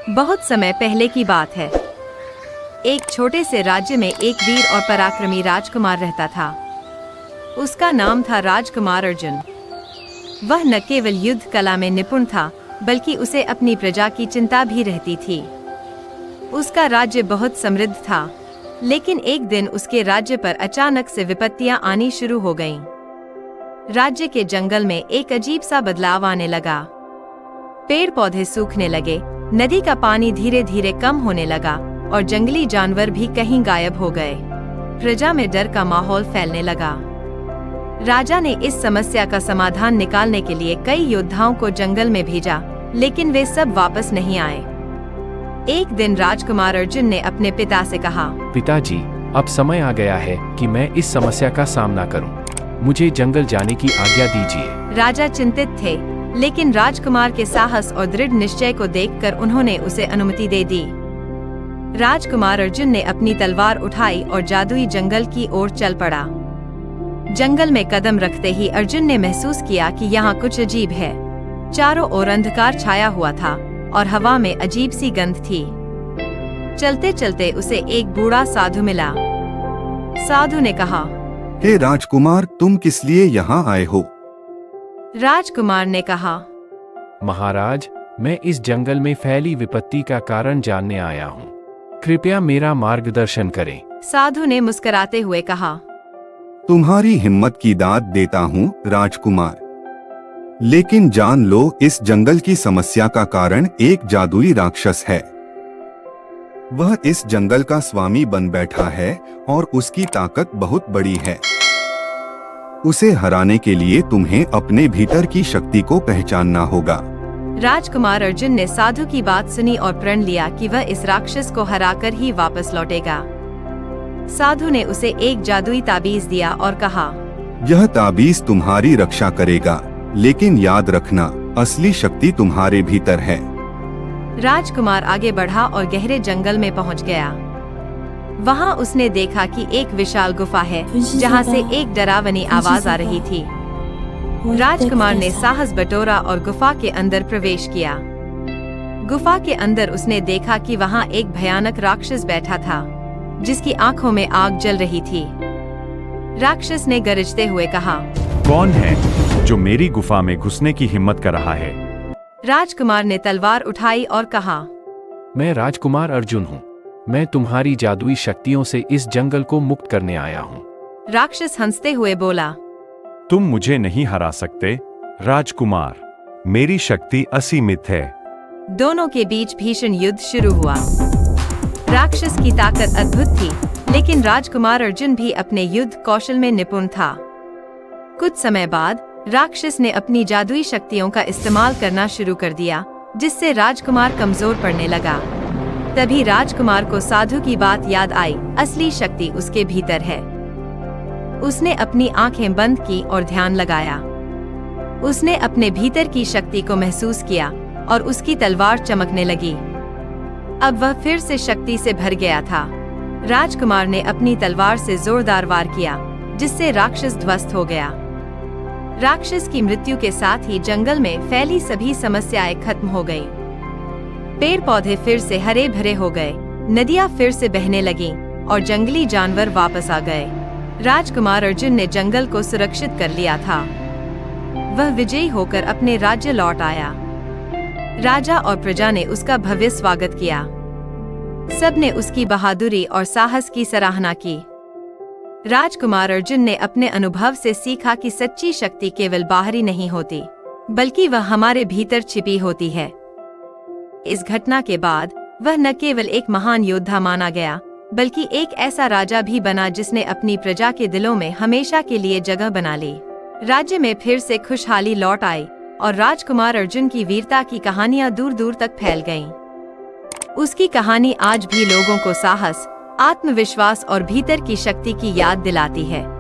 बहुत समय पहले की बात है। एक छोटे से राज्य में एक वीर और पराक्रमी राजकुमार रहता था। उसका नाम था राजकुमार अर्जुन। वह न केवल युद्ध कला में निपुण था, बल्कि उसे अपनी प्रजा की चिंता भी रहती थी। उसका राज्य बहुत समृद्ध था, लेकिन एक दिन उसके राज्य पर अचानक से विपत्तियां आनी शुरू हो गईं। राज्य के जंगल में एक अजीब सा बदलाव आने लगा। पेड़ पौधे सूखने लगे, नदी का पानी धीरे धीरे कम होने लगा और जंगली जानवर भी कहीं गायब हो गए। प्रजा में डर का माहौल फैलने लगा। राजा ने इस समस्या का समाधान निकालने के लिए कई योद्धाओं को जंगल में भेजा, लेकिन वे सब वापस नहीं आए। एक दिन राजकुमार अर्जुन ने अपने पिता से कहा, पिताजी, अब समय आ गया है कि मैं इस समस्या का सामना करूं। मुझे जंगल जाने की आज्ञा दीजिए। राजा चिंतित थे, लेकिन राजकुमार के साहस और दृढ़ निश्चय को देखकर उन्होंने उसे अनुमति दे दी। राजकुमार अर्जुन ने अपनी तलवार उठाई और जादुई जंगल की ओर चल पड़ा। जंगल में कदम रखते ही अर्जुन ने महसूस किया कि यहाँ कुछ अजीब है। चारों ओर अंधकार छाया हुआ था और हवा में अजीब सी गंध थी। चलते चलते उसे एक बूढ़ा साधु मिला। साधु ने कहा, हे राजकुमार, तुम किस लिए यहाँ आए हो? राजकुमार ने कहा, महाराज, मैं इस जंगल में फैली विपत्ति का कारण जानने आया हूँ। कृपया मेरा मार्गदर्शन करें। साधु ने मुस्कुराते हुए कहा, तुम्हारी हिम्मत की दाद देता हूँ राजकुमार, लेकिन जान लो, इस जंगल की समस्या का कारण एक जादुई राक्षस है। वह इस जंगल का स्वामी बन बैठा है और उसकी ताकत बहुत बड़ी है। उसे हराने के लिए तुम्हें अपने भीतर की शक्ति को पहचानना होगा। राजकुमार अर्जुन ने साधु की बात सुनी और प्रण लिया कि वह इस राक्षस को हराकर ही वापस लौटेगा। साधु ने उसे एक जादुई ताबीज दिया और कहा, यह ताबीज तुम्हारी रक्षा करेगा, लेकिन याद रखना, असली शक्ति तुम्हारे भीतर है। राजकुमार आगे बढ़ा और गहरे जंगल में पहुंच गया। वहां उसने देखा कि एक विशाल गुफा है, जहां से एक डरावनी आवाज आ रही थी। राजकुमार ने साहस बटोरा और गुफा के अंदर प्रवेश किया। गुफा के अंदर उसने देखा कि वहां एक भयानक राक्षस बैठा था, जिसकी आंखों में आग जल रही थी। राक्षस ने गरजते हुए कहा, कौन है जो मेरी गुफा में घुसने की हिम्मत कर रहा है? राजकुमार ने तलवार उठाई और कहा, मैं राजकुमार अर्जुन हूँ। मैं तुम्हारी जादुई शक्तियों से इस जंगल को मुक्त करने आया हूँ। राक्षस हंसते हुए बोला, तुम मुझे नहीं हरा सकते राजकुमार, मेरी शक्ति असीमित है। दोनों के बीच भीषण युद्ध शुरू हुआ। राक्षस की ताकत अद्भुत थी, लेकिन राजकुमार अर्जुन भी अपने युद्ध कौशल में निपुण था। कुछ समय बाद राक्षस ने अपनी जादुई शक्तियों का इस्तेमाल करना शुरू कर दिया, जिससे राजकुमार कमजोर पड़ने लगा। तभी राजकुमार को साधु की बात याद आई, असली शक्ति उसके भीतर है। उसने अपनी आंखें बंद की और ध्यान लगाया। उसने अपने भीतर की शक्ति को महसूस किया और उसकी तलवार चमकने लगी। अब वह फिर से शक्ति से भर गया था। राजकुमार ने अपनी तलवार से जोरदार वार किया, जिससे राक्षस ध्वस्त हो गया। राक्षस की मृत्यु के साथ ही जंगल में फैली सभी समस्याएं खत्म हो गईं। पेड़ पौधे फिर से हरे भरे हो गए, नदियां फिर से बहने लगीं और जंगली जानवर वापस आ गए। राजकुमार अर्जुन ने जंगल को सुरक्षित कर लिया था। वह विजयी होकर अपने राज्य लौट आया। राजा और प्रजा ने उसका भव्य स्वागत किया। सबने उसकी बहादुरी और साहस की सराहना की। राजकुमार अर्जुन ने अपने अनुभव से सीखा कि सच्ची शक्ति केवल बाहरी नहीं होती, बल्कि वह हमारे भीतर छिपी होती है। इस घटना के बाद वह न केवल एक महान योद्धा माना गया, बल्कि एक ऐसा राजा भी बना जिसने अपनी प्रजा के दिलों में हमेशा के लिए जगह बना ली। राज्य में फिर से खुशहाली लौट आई और राजकुमार अर्जुन की वीरता की कहानियां दूर दूर तक फैल गईं। उसकी कहानी आज भी लोगों को साहस, आत्मविश्वास और भीतर की शक्ति की याद दिलाती है।